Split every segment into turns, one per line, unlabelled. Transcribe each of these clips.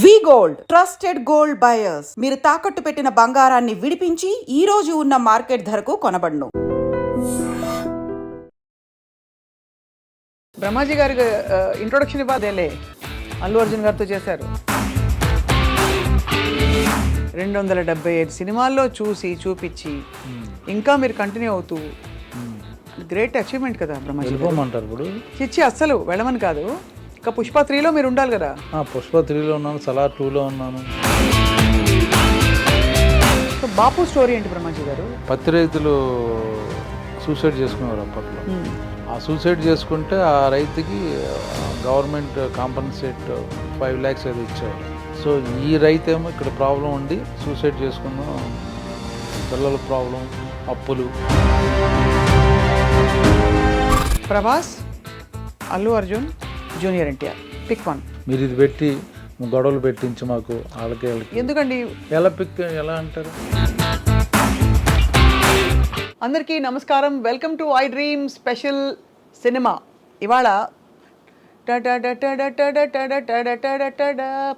వి gold trusted gold buyers. మీరు తాకట్టు పెట్టిన బంగారాన్ని విడిపించి ఈ రోజు ఉన్న మార్కెట్ ధరకు కొనబడును.
బ్రహ్మాజీ గారి ఇంట్రొడక్షన్ ఇవ్వదేలే, అల్లు అర్జున్ గారితో చేశారు. 275 సినిమాల్లో చూపించి ఇంకా మీరు కంటిన్యూ అవుతూ గ్రేట్ అచీవ్మెంట్ కదా బ్రహ్మాజీ.
వెళ్ళిపోమంటారు ఇప్పుడు?
చిచ్చి అస్సలు వెళ్ళమని కాదు, ఇంకా పుష్ప 3లో మీరు ఉండాలి కదా.
పుష్ప 3లో ఉన్నాను, సలార్ 2లో ఉన్నాను.
సో బాపు స్టోరీ ఏంటి బ్రహ్మాజీ గారు?
పత్తి రైతులు సూసైడ్ చేసుకునేవారు అప్పట్లో. ఆ సూసైడ్ చేసుకుంటే ఆ రైతుకి గవర్నమెంట్ కాంపన్సేట్ 5 lakhs అది ఇచ్చారు. సో ఈ రైతు ఏమో ఇక్కడ ప్రాబ్లం ఉండి సూసైడ్ చేసుకున్నాం, పిల్లల ప్రాబ్లం, అప్పులు.
Prabhas, Allu Arjun, junior NTR, pick one.
మీరు ఇది పెట్టి గొడవలు పెట్టించి మాకు వాళ్ళకి
ఎందుకండి?
ఎలా అంటారు?
అందరికీ నమస్కారం, welcome to I dream special cinema. ఇవాళ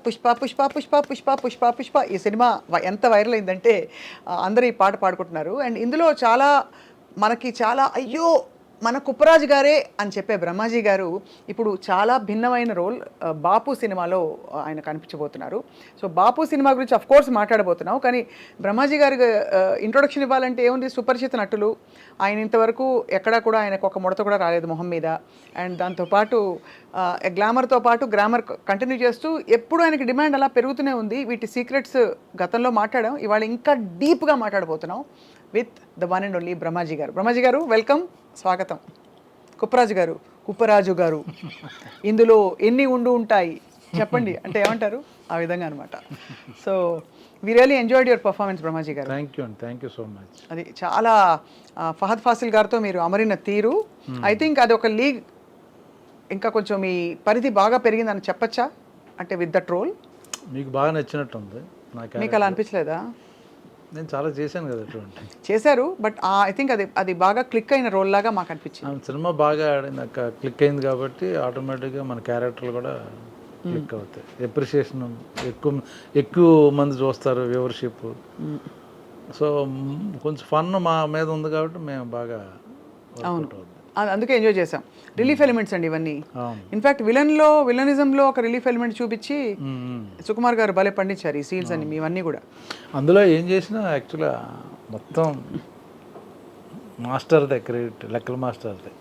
పుష్ప పుష్ప పుష్ప పుష్ప పుష్ప పుష్ప ఈ సినిమా ఎంత వైరల్ అయిందంటే అందరూ ఈ పాట పాడుకుంటున్నారు. అండ్ ఇందులో మనకి చాలా అయ్యో మన కుప్పరాజు గారే అని చెప్పే బ్రహ్మాజీ గారు ఇప్పుడు చాలా భిన్నమైన రోల్ బాపు సినిమాలో ఆయన కనిపించబోతున్నారు. సో బాపు సినిమా గురించి అఫ్ కోర్స్ మాట్లాడబోతున్నాం, కానీ బ్రహ్మాజీ గారి ఇంట్రొడక్షన్ ఇవ్వాలంటే ఏముంది, సుపరిచిత నటులు. ఆయన ఇంతవరకు ఎక్కడా కూడా ఆయనకు ఒక ముడత కూడా రాలేదు మొహం మీద. అండ్ దాంతోపాటు గ్లామర్తో పాటు గ్రామర్ కంటిన్యూ చేస్తూ ఎప్పుడు ఆయనకి డిమాండ్ అలా పెరుగుతూనే ఉంది. వీటి సీక్రెట్స్ గతంలో మాట్లాడాం, ఇవాళ ఇంకా డీప్గా మాట్లాడబోతున్నాం with the one and only Brahmaji గారు. బ్రహ్మాజీ గారు వెల్కమ్, స్వాగతం. కుప్పరాజు గారు ఇందులో ఎన్ని ఉంటాయి చెప్పండి అంటే ఏమంటారు? ఆ విధంగా అనమాట. So we really enjoyed your performance Brahmaji garu.
Thank you so much.
అది చాలా ఫహద్ ఫాసిల్ గారితో మీరు అమరిన తీరు, ఐ థింక్ అది ఒక లీగ్ ఇంకా కొంచెం మీ పరిధి బాగా పెరిగిందని చెప్పచ్చా? అంటే విత్ దట్ రోల్
మీకు బాగా నచ్చినట్టుంది.
మీకు అలా అనిపించలేదా?
నేను చాలా చేశాను కదా అటువంటి.
చేశారు, బట్ ఐ థింక్ అది బాగా క్లిక్ అయిన రోల్ లాగా మాకు అనిపించింది.
సినిమా బాగా ఆడింది, క్లిక్ అయింది కాబట్టి ఆటోమేటిక్గా మన క్యారెక్టర్లు కూడా క్లిక్ అవుతాయి. ఎప్రిషియేషన్ ఎక్కువ మంది చూస్తారు, వ్యూవర్షిప్. సో కొంచెం ఫన్ మా మీద ఉంది కాబట్టి మేము బాగా.
అవును, అందుకే ఎంజాయ్ చేసాం. రిలీఫ్ ఎలిమెంట్స్ అండి ఇవన్నీ. ఇన్ఫాక్ట్ విలనిజంలో ఒక రిలీఫ్ ఎలిమెంట్ చూపించి సుకుమార్ గారు భలే పండించారు ఈ సీన్స్ అన్ని ఇవన్నీ కూడా.
అందులో ఏం చేసినా యాక్చువల్గా మొత్తం మాస్టర్దే క్రెడిట్, లెక్కల మాస్టర్దే,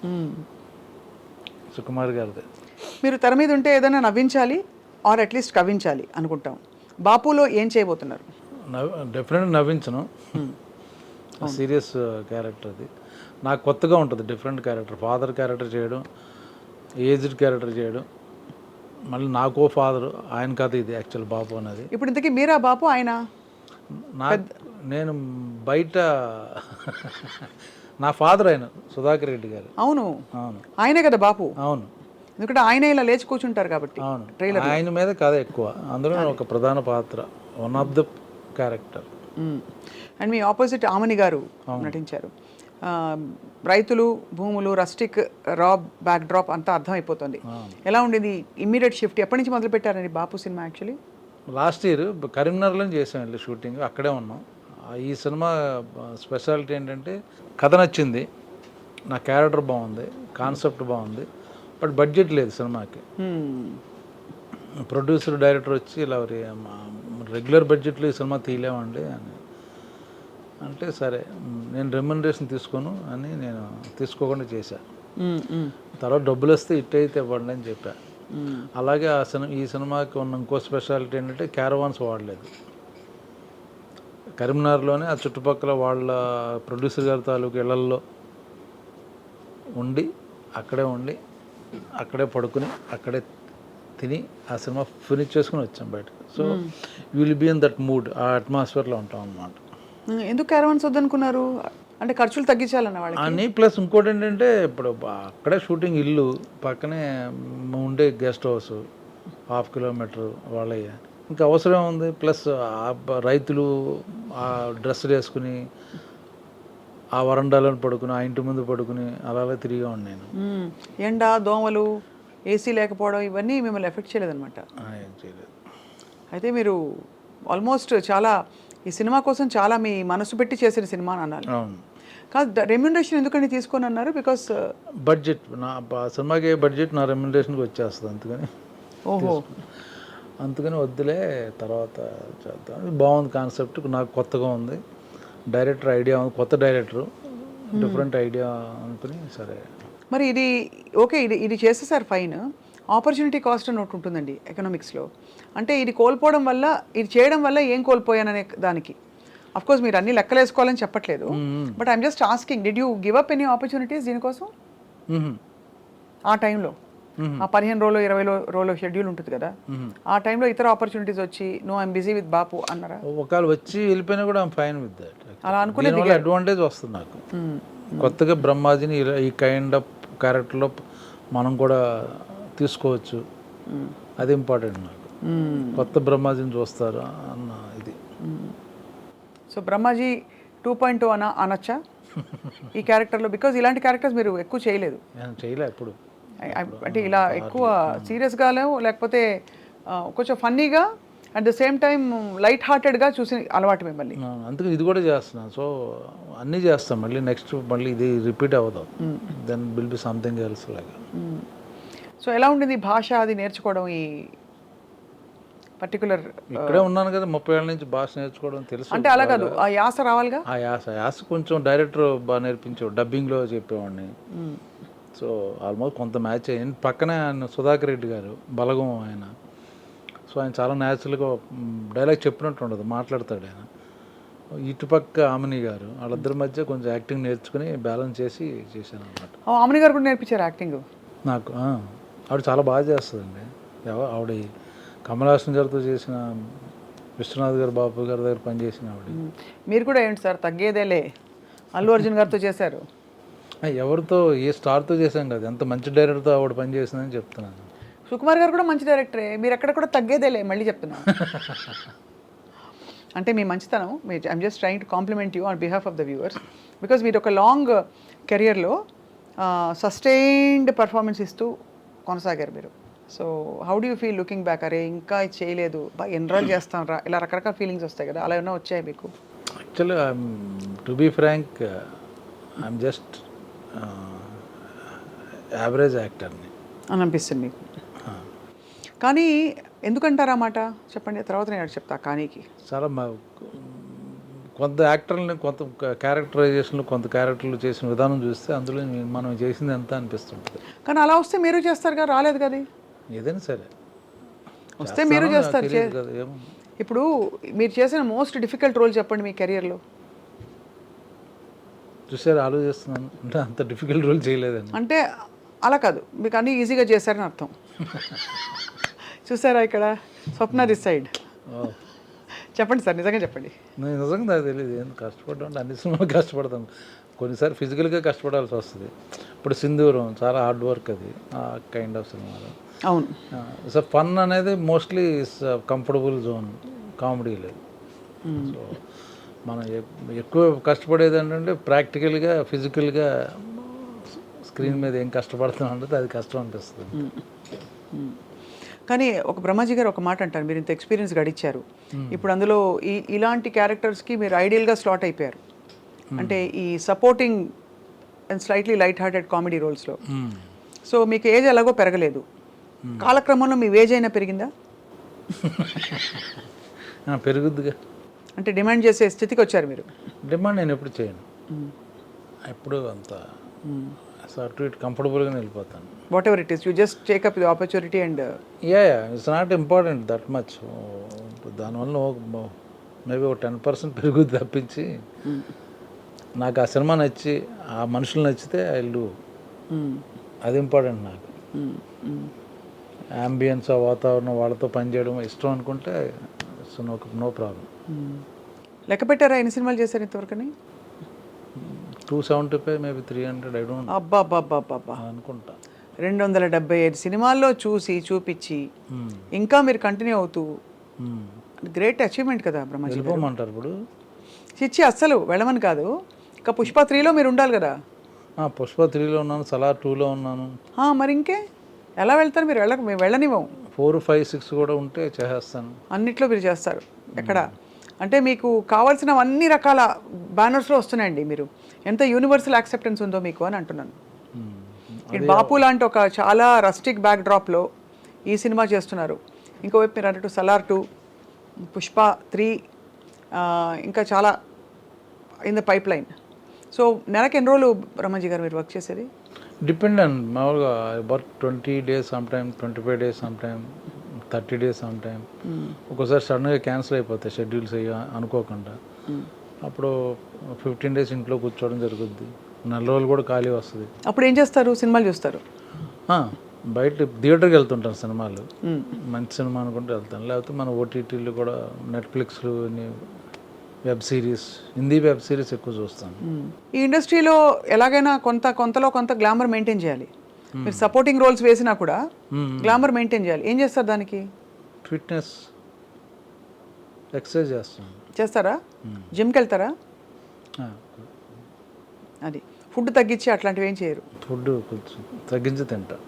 సుకుమార్ గారిదే.
మీరు తెర మీద ఉంటే ఏదైనా నవ్వించాలి ఆర్ అట్లీస్ట్ కవ్వించాలి అనుకుంటాం. బాపులో ఏం చేయబోతున్నారు?
డెఫినెట్గా నవ్వించను, సీరియస్ క్యారెక్టర్ అది. నాకు కొత్తగా ఉంటుంది, డిఫరెంట్ క్యారెక్టర్. ఫాదర్ క్యారెక్టర్ చేయడం, ఏజ్డ్ క్యారెక్టర్ చేయడం, మళ్ళీ నాకో ఫాదర్, ఆయన కథ ఇది యాక్చువల్ బాపు అనేది.
ఇప్పుడు ఇంతకీ మీరా బాపు ఆయన?
నేను బయట నా ఫాదర్ ఆయన సుధాకర్ రెడ్డి గారు.
అవును, ఆయనే కదా బాపు.
అవును,
ఎందుకంటే ఆయన ఇలా లేచి కూర్చుంటారు కాబట్టి.
అవును, ఆయన మీద కథ ఎక్కువ, అందులో ఒక ప్రధాన పాత్ర, one of the character.
And మీ ఆపోజిట్ ఆమని గారు నటించారు. రైతులు, భూములు, రస్టిక్, రా బ్యాక్ డ్రాప్ అంతా అర్థమైపోతుంది. ఎలా ఉండేది ఇమ్మీడియట్ షిఫ్ట్? ఎప్పటి నుంచి మొదలు పెట్టారండి బాపు సినిమా? యాక్చువల్లీ
లాస్ట్ ఇయర్ కరీంనగర్లో చేసాం, వెళ్ళి షూటింగ్ అక్కడే ఉన్నాం. ఈ సినిమా స్పెషాలిటీ ఏంటంటే కథ నచ్చింది, నా క్యారెక్టర్ బాగుంది, కాన్సెప్ట్ బాగుంది, బట్ బడ్జెట్ లేదు సినిమాకి. ప్రొడ్యూసర్ డైరెక్టర్ వచ్చి ఇలా రెగ్యులర్ బడ్జెట్లో ఈ సినిమా తీయలేమండి అని అంటే, సరే నేను రెమ్యునరేషన్ తీసుకోను అని నేను తీసుకోకుండా చేశాను. తర్వాత డబ్బులు వస్తే ఇట్ అయితే ఇవ్వండి అని చెప్పా. అలాగే ఈ సినిమాకి ఉన్న ఇంకో స్పెషాలిటీ ఏంటంటే క్యారవాన్స్ వాడలేదు. కరీంనగర్లోనే ఆ చుట్టుపక్కల వాళ్ళ ప్రొడ్యూసర్ గారి తాలూకు ఇళ్లల్లో ఉండి అక్కడే పడుకుని అక్కడే తిని ఆ సినిమా ఫినిష్ చేసుకుని వచ్చాం బయటకు. So you will be in that mood, ఆ అట్మాస్ఫియర్లో ఉంటాం అన్నమాట.
ఎందుకు క్యారవాన్స్ వద్దనుకున్నారు? అంటే ఖర్చులు తగ్గించాలన్న వాళ్ళకి
అని. ప్లస్ ఇంకోటి ఏంటంటే ఇప్పుడు అక్కడే షూటింగ్, ఇల్లు పక్కనే ఉండే గెస్ట్ హౌస్ 1/2 kilometer వాళ్ళయ్య, ఇంకా అవసరం ఉంది. ప్లస్ రైతులు ఆ డ్రెస్సులు వేసుకుని ఆ వరండాలో పడుకుని, ఆ ఇంటి ముందు పడుకుని అలా తిరిగా ఉన్నాను.
ఎండ, దోమలు, ఏసీ లేకపోవడం ఇవన్నీ మిమ్మల్ని ఎఫెక్ట్ చేయలేదన్నమాట?
ఏం చేయలేదు.
అయితే మీరు ఆల్మోస్ట్ చాలా ఈ సినిమా కోసం చాలా మీ మనసు పెట్టి చేసిన సినిమా అని అనాలి.
అవును.
కాదు, రెమ్యునరేషన్ ఎందుకని తీసుకొని అన్నారు? బికాస్
బడ్జెట్ నా సినిమాకి బడ్జెట్ నా రెమ్యునరేషన్కి వచ్చేస్తుంది,
ఓహో,
అందుకని వద్దులే తర్వాత చేద్దాం. బాగుంది కాన్సెప్ట్, నాకు కొత్తగా ఉంది, డైరెక్టర్ ఐడియా ఉంది, కొత్త డైరెక్టరు, డిఫరెంట్ ఐడియా అనుకుని సరే.
మరి ఇది ఓకే, ఇది చేసేసారు ఫైన్. ఆపర్చునిటీ కాస్ట్ అని ఒకటి ఉంటుందండి ఎకనామిక్స్లో. అంటే ఇది కోల్పోవడం వల్ల, ఇది చేయడం వల్ల ఏం కోల్పోయాననే దానికి కోర్స్ మీరు అన్ని లెక్కలు వేసుకోవాలని చెప్పట్లేదు, but I'm just asking, did you give up any opportunities దీనికోసం ఆ టైంలో? ఆ 15 రోజులు 20 రోజులు షెడ్యూల్ ఉంటుంది కదా, ఆ టైంలో ఇతర ఆపర్చునిటీస్ వచ్చి నో ఐఎమ్ బిజీ విత్ బాపు అన్నారా?
ఒకవేళ వచ్చి వెళ్ళిపోయినా కూడా ఐమ్ ఫైన్ విత్ దట్.
అలా అనుకునేది
అడ్వాంటేజ్ వస్తుంది నాకు. కొత్తగా బ్రహ్మాజీని ఈ కైండ్ ఆఫ్ క్యారెక్టర్లో మనం కూడా తీసుకోవచ్చు, అది ఇంపార్టెంట్ నాకు. కొత్త బ్రహ్మాజీని చూస్తారు అన్న ఇది.
సో బ్రహ్మాజీ 2.0 అనొచ్చా ఈ క్యారెక్టర్లో? బికాజ్ ఇలాంటి క్యారెక్టర్స్ మీరు ఎక్కువ చేయలేదు.
చేయలే ఎప్పుడు,
అంటే ఇలా ఎక్కువ సీరియస్గానో లేకపోతే కొంచెం ఫన్నీగా at the same time light హార్టెడ్గా చూసి అలవాటు మిమ్మల్ని.
అందుకే ఇది కూడా చేస్తున్నాను. సో అన్నీ చేస్తాం, మళ్ళీ నెక్స్ట్ మళ్ళీ ఇది రిపీట్ అవ్వదు, then will be something else లాగా.
సో ఎలా ఉండింది భాష అది నేర్చుకోవడం? ఈ పర్టికులర్
ఇక్కడే ఉన్నాను కదా 30 ఏళ్ళ నుంచి భాష నేర్చుకోవడం తెలుసు.
అంటే అలా కాదు, ఆ యాస రావాలిగా.
ఆ యాస కొంచెం డైరెక్టర్ బాగా నేర్పించాడు, డబ్బింగ్లో చెప్పేవాడిని. సో ఆల్మోస్ట్ కొంత మ్యాచ్ అయ్యింది. పక్కనే ఆయన సుధాకర్ రెడ్డి గారు, బలగం ఆయన. సో ఆయన చాలా న్యాచురల్గా డైలాగ్ చెప్పినట్టు ఉండదు, మాట్లాడతాడు ఆయన. ఇటుపక్క ఆమెని గారు, వాళ్ళిద్దరి మధ్య కొంచెం యాక్టింగ్ నేర్చుకుని బ్యాలెన్స్ చేసి చేశాను అనమాట.
ఆమెని గారు కూడా నేర్పించారు యాక్టింగ్
నాకు. ఆవిడ చాలా బాగా చేస్తుందండి. ఆవిడ కమల్ హాసన్ గారితో చేసిన, విశ్వనాథ్ గారు, బాబు గారి దగ్గర పనిచేసిన ఆవిడ.
మీరు కూడా ఏంటి సార్ తగ్గేదేలే, అల్లు అర్జున్ గారితో చేశారు.
ఎవరితో, ఏ స్టార్తో చేశాం కదా, ఎంత మంచి డైరెక్టర్తో ఆవిడ పని చేసిందని చెప్తున్నాను.
సుకుమార్ గారు కూడా మంచి డైరెక్టరే, మీరు ఎక్కడ కూడా తగ్గేదేలే మళ్ళీ చెప్తున్నా. అంటే మీ మంచితనం, I'm just trying to complement you on behalf of the viewers, because మీరు ఒక లాంగ్ కెరియర్లో సస్టైన్డ్ పర్ఫార్మెన్స్ ఇస్తూ కొనసాగారు మీరు. So how do you feel looking back? అరే ఇంకా ఇది చేయలేదు, బాగా ఎన్రోల్ చేస్తాను రా, ఇలా రకరకాల ఫీలింగ్స్ వస్తాయి కదా, అలా ఏమైనా వచ్చాయి మీకు?
Actually to be frank, I'm just average యాక్టర్ని
అని అనిపిస్తుంది మీకు. కానీ ఎందుకంటారా మాట చెప్పండి, తర్వాత నేను చెప్తా. కానీకి
చాలా కొంత యాక్టర్ని, కొంత క్యారెక్టరైజేషన్లు, కొంత క్యారెక్టర్లు చేసిన విధానం చూస్తే అందులో మనం చేసింది ఎంత అనిపిస్తుంటుంది.
కానీ అలా వస్తే మీరు చేస్తారు కదా, రాలేదు కదా.
ఏదైనా సరే
వస్తే మీరు చేస్తారు
కదా. ఏమో
ఇప్పుడు మీరు చేసిన మోస్ట్ డిఫికల్ట్ రోల్ చెప్పండి మీ కెరియర్లో.
చూసారు, ఆలోచిస్తున్నాను, అంటే అంత డిఫికల్ట్ రోల్ చేయలేదండి.
అంటే అలా కాదు, మీకు అన్నీ ఈజీగా చేశారని అర్థం. చూసారా ఇక్కడ స్వప్న దిస్ సైడ్. చెప్పండి సార్, నిజంగా చెప్పండి.
నేను నిజంగా నాకు తెలియదు, ఏం కష్టపడ్డా అంటే అన్ని సినిమాలు కష్టపడతాను. కొన్నిసార్లు ఫిజికల్గా కష్టపడాల్సి వస్తుంది. ఇప్పుడు సింధూరం చాలా హార్డ్ వర్క్, అది ఆ కైండ్ ఆఫ్ సినిమాలో.
అవును.
సో ఫన్ అనేది మోస్ట్లీ కంఫర్టబుల్ జోన్, కామెడీ లేదు. సో మనం ఎక్కువ కష్టపడేది ఏంటంటే ప్రాక్టికల్గా, ఫిజికల్గా స్క్రీన్ మీద ఏం కష్టపడుతున్నాం అంటే అది కష్టం అనిపిస్తుంది.
కానీ ఒక బ్రహ్మాజీ గారు ఒక మాట అంటారు, మీరు ఇంత ఎక్స్పీరియన్స్ గడిచారు, ఇప్పుడు అందులో ఇలాంటి క్యారెక్టర్స్కి మీరు ఐడియల్గా స్లాట్ అయిపోయారు. అంటే ఈ supporting and slightly light hearted comedy రోల్స్లో. సో మీకు ఏజ్ ఎలాగో పెరగలేదు, కాలక్రమంలో మీ ఏజ్ అయినా పెరిగిందా?
పెరుగుద్దిగా.
అంటే డిమాండ్ చేసే స్థితికి వచ్చారు మీరు?
డిమాండ్ నేను ఎప్పుడు చేయను, ఎప్పుడు అంత అటు ఇటు కంఫర్టబుల్గానే వెళ్ళిపోతాను.
What ever it is, you just take up the opportunity and
it's not important that much. దానివల్ల మేబీ ఒక 10% పెరుగుద్ది తప్పించి, నాకు ఆ సినిమా నచ్చి ఆ మనుషులు నచ్చితే ఐ విల్ డూ, అది ఇంపార్టెంట్ నాకు. అంబియన్స్, ఆ వాతావరణం, వాళ్ళతో పనిచేయడం ఇష్టం అనుకుంటే నో ప్రాబ్లం.
లెక్క పెట్టారా ఎన్ని సినిమాలు చేశారు ఇంతవరకని?
275, మేబీ 300, ఐ డోంట్.
అబ్బా
అనుకుంటా.
275 సినిమాల్లో చూపించి ఇంకా మీరు కంటిన్యూ అవుతూ, గ్రేట్ అచీవ్మెంట్ కదా బ్రహ్మాజీ.
వెళ్ళిపోమంటారు ఇప్పుడు?
చిచ్చి అస్సలు వెళ్ళమని కాదు, ఇంకా పుష్ప 3లో మీరు ఉండాలి కదా.
పుష్ప 3లో ఉన్నాను, సలార్ 2లో ఉన్నాను.
మరి ఇంకే ఎలా వెళ్తారు మీరు? వెళ్ళనివ్వం.
4, 5, 6 కూడా ఉంటే చేసేస్తాను.
అన్నిట్లో మీరు చేస్తారు ఎక్కడ అంటే మీకు కావాల్సిన అన్ని రకాల బ్యానర్స్లో వస్తున్నాయండి. మీరు ఎంత యూనివర్సల్ యాక్సెప్టెన్స్ ఉందో మీకు అని అంటున్నాను. ఇటు బాపు లాంటి ఒక చాలా రస్టిక్ బ్యాక్ డ్రాప్లో ఈ సినిమా చేస్తున్నారు. ఇంకోవైపు మీరు అన్నట్టు సలార్ 2, పుష్ప 3, ఇంకా చాలా in the pipe line. So నెలకి ఎన్ని రోజులు బ్రహ్మాజీ గారు మీరు వర్క్ చేసేది?
డిపెండ్ అండ్ మామూలుగా work 20 days some time, 25 days some time, 30 days some time. ఒక్కోసారి సడన్గా క్యాన్సిల్ అయిపోతాయి షెడ్యూల్స్ అనుకోకుండా. అప్పుడు 15 days ఇంట్లో కూర్చోవడం జరుగుద్ది. 4 రోజులు కూడా ఖాళీ వస్తుంది.
అప్పుడు ఏం చేస్తారు? సినిమాలు చూస్తారు?
బయట థియేటర్కి వెళ్తుంటాను సినిమాలు. మంచి సినిమా అనుకుంటే వెళ్తాను. లేకపోతే మన ఓటీటీలు కూడా నెట్ఫ్లిక్స్లు, web series, Hindi web series ఎక్కువ చూస్తాను.
ఈ ఇండస్ట్రీలో ఎలాగైనా కొంతలో కొంత గ్లామర్ మెయింటైన్ చేయాలి. మీరు సపోర్టింగ్ రోల్స్ వేసినా కూడా గ్లామర్ మెయింటైన్ చేయాలి. ఏం చేస్తారు దానికి?
ఫిట్నెస్, ఎక్సర్సైజ్ చేస్తాను.
చేస్తారా? జిమ్కి వెళ్తారా? అది ఫుడ్ తగ్గించి అట్లాంటివి ఏం చేయరు?
ఫుడ్ కొంచెం తగ్గించి తింటా.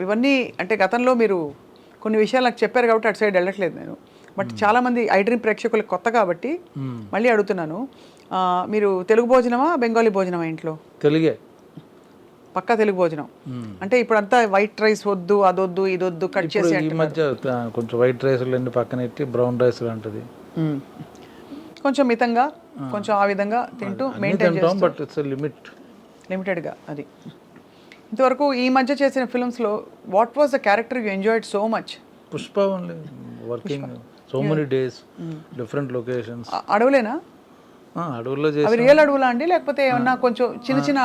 ఇవన్నీ అంటే గతంలో మీరు కొన్ని విషయాలు నాకు చెప్పారు కాబట్టి అటు సైడ్ వెళ్ళట్లేదు నేను. బట్ చాలామంది ఐ డ్రీమ్ ప్రేక్షకులకు కొత్త కాబట్టి మళ్ళీ అడుగుతున్నాను. మీరు తెలుగు భోజనమా బెంగాలీ భోజనమా ఇంట్లో?
తెలుగే,
పక్కా తెలుగు భోజనం. అంటే ఇప్పుడు అంతా వైట్ రైస్ వద్దు, అదొద్దు, ఇదొద్దు, కట్ చేసి.
ఈ మధ్య కొంచెం వైట్ రైస్లు అన్ని పక్కన పెట్టి బ్రౌన్ రైస్ లాంటిది
కొంచెం మితంగా, కొంచెం ఆ విధంగా తింటూ మెయింటైన్ చేస్తాం.
బట్ ఇట్స్
లిమిటెడ్గా. అది ఇంతవరకు ఈ మధ్య చేసిన ఫిల్మ్స్లో what was the character you enjoyed so much?
Pushpa only. Working so many days, different locations.
అడవులేనా?
అడవుల్లో
అవి
చేసాం.
రియల్ అడవులా అండి లేకపోతే ఏమన్నా కొంచెం చిన్న చిన్న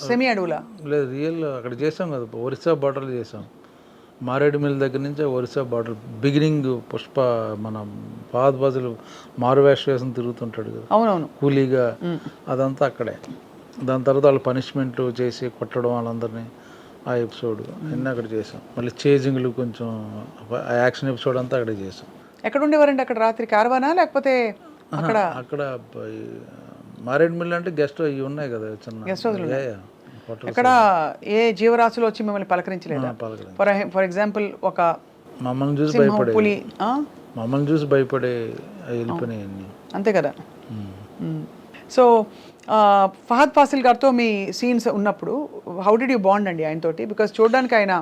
సెమీ అడవులా?
లేదు, రియల్ అక్కడ చేసాం కదా. ఒరిస్సా బార్డర్లో చేసాం. మారేడుమిల్ దగ్గర నుంచి ఒరిస్సా బార్డర్ బిగినింగ్. పుష్ప మన ఫహద్ ఫాజిల్ మారువేష వేసం తిరుగుతుంటాడు కదా,
అవునవును,
కూలీగా. అదంతా అక్కడే. దాని తర్వాత వాళ్ళు పనిష్మెంట్ చేసి కొట్టడం వాళ్ళందరినీ, ఆ ఎపిసోడ్ అన్నీ అక్కడ చేసాం. మళ్ళీ చేజింగ్లు కొంచెం యాక్షన్ ఎపిసోడ్ అంతా అక్కడే చేసాం.
ఎక్కడ ఉండేవారండి అక్కడ రాత్రి? కార్వానా లేకపోతే అక్కడ?
అక్కడ మారేడుమిల్ అంటే గెస్ట్ అవి ఉన్నాయి కదా చిన్న
గెస్ట్ హౌస్లు. ఎక్కడ ఏ జీవరాశులు వచ్చి మిమ్మల్ని పలకరించలేదా? ఫర్ ఎగ్జాంపుల్ ఒక
మమ్మల్ని చూసి భయపడే, మమ్మల్ని చూసి భయపడే వెళ్ళిపోయినాయి.
అంతే కదా. సో ఫహద్ ఫాసిల్ గారితో మీ సీన్స్ ఉన్నప్పుడు హౌ డిడ్ యూ బాండ్ అండి ఆయనతోటి? బికాస్ చూడడానికి ఆయన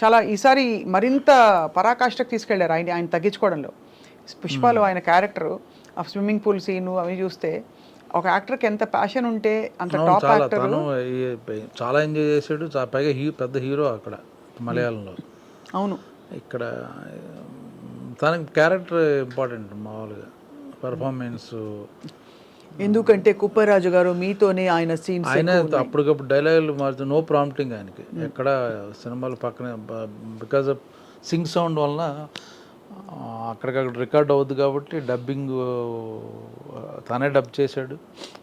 చాలా ఈసారి మరింత పరాకాష్ఠకు తీసుకెళ్లారు ఆయన తగ్గించుకోవడంలో. పుష్పలో ఆయన క్యారెక్టర్, ఆ స్విమ్మింగ్ పూల్ సీను అవి చూస్తే ఒక యాక్టర్కి ఎంత ప్యాషన్ ఉంటే అంత టాప్ యాక్టర్.
చాలా ఎంజాయ్ చేసాడు. పైగా పెద్ద హీరో అక్కడ మలయాళంలో.
అవును.
ఇక్కడ తనకి క్యారెక్టర్ ఇంపార్టెంట్. మామూలుగా పెర్ఫార్మెన్స్.
ఎందుకంటే కుప్పరాజు గారు మీతోనే ఆయన సీన్స్,
ఆయన అప్పటికప్పుడు డైలాగులు మారుతూ, నో ప్రాంప్టింగ్ ఆయనకి ఎక్కడ సినిమాలు పక్కనే. బికాజ్ ఆఫ్ సింగ్ సౌండ్ వలన అక్కడికక్కడ రికార్డ్ అవుద్ది కాబట్టి డబ్బింగ్ తనే డబ్ చేశాడు,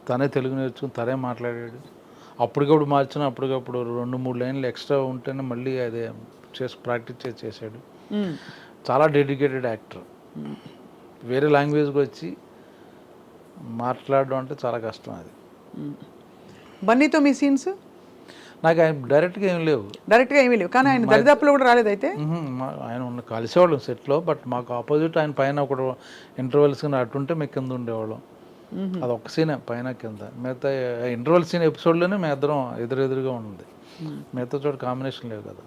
తనే తెలుగు నేర్చుకుని తనే మాట్లాడాడు. అప్పటికప్పుడు మార్చిన అప్పటికప్పుడు 2-3 లైన్లు ఎక్స్ట్రా ఉంటేనే మళ్ళీ అదే ప్రాక్టీస్ చేసాడు. చాలా డెడికేటెడ్ యాక్టర్. వేరే లాంగ్వేజ్కి వచ్చి మాట్లాడడం అంటే చాలా కష్టం. అది
బన్నీతో మీ సీన్స్
నాకు ఆయన డైరెక్ట్గా ఏం లేవు.
డైరెక్ట్గా ఏమీ లేవు, కానీ ఆయన దరిదాపులో కూడా రాలేదు. అయితే
ఆయన కలిసేవాళ్ళం సెట్లో. బట్ మాకు ఆపోజిట్ ఆయన పైన ఒక ఇంటర్వెల్స్ అటుంటే మేము కింద ఉండేవాళ్ళం. అది ఒక్క సీనే పైన కింద. మిగతా ఇంటర్వెల్ సీన్ ఎపిసోడ్లోనే మేము ఇద్దరం ఎదురెదురుగా ఉంది. మిగతా చోట కాంబినేషన్ లేవు కదా.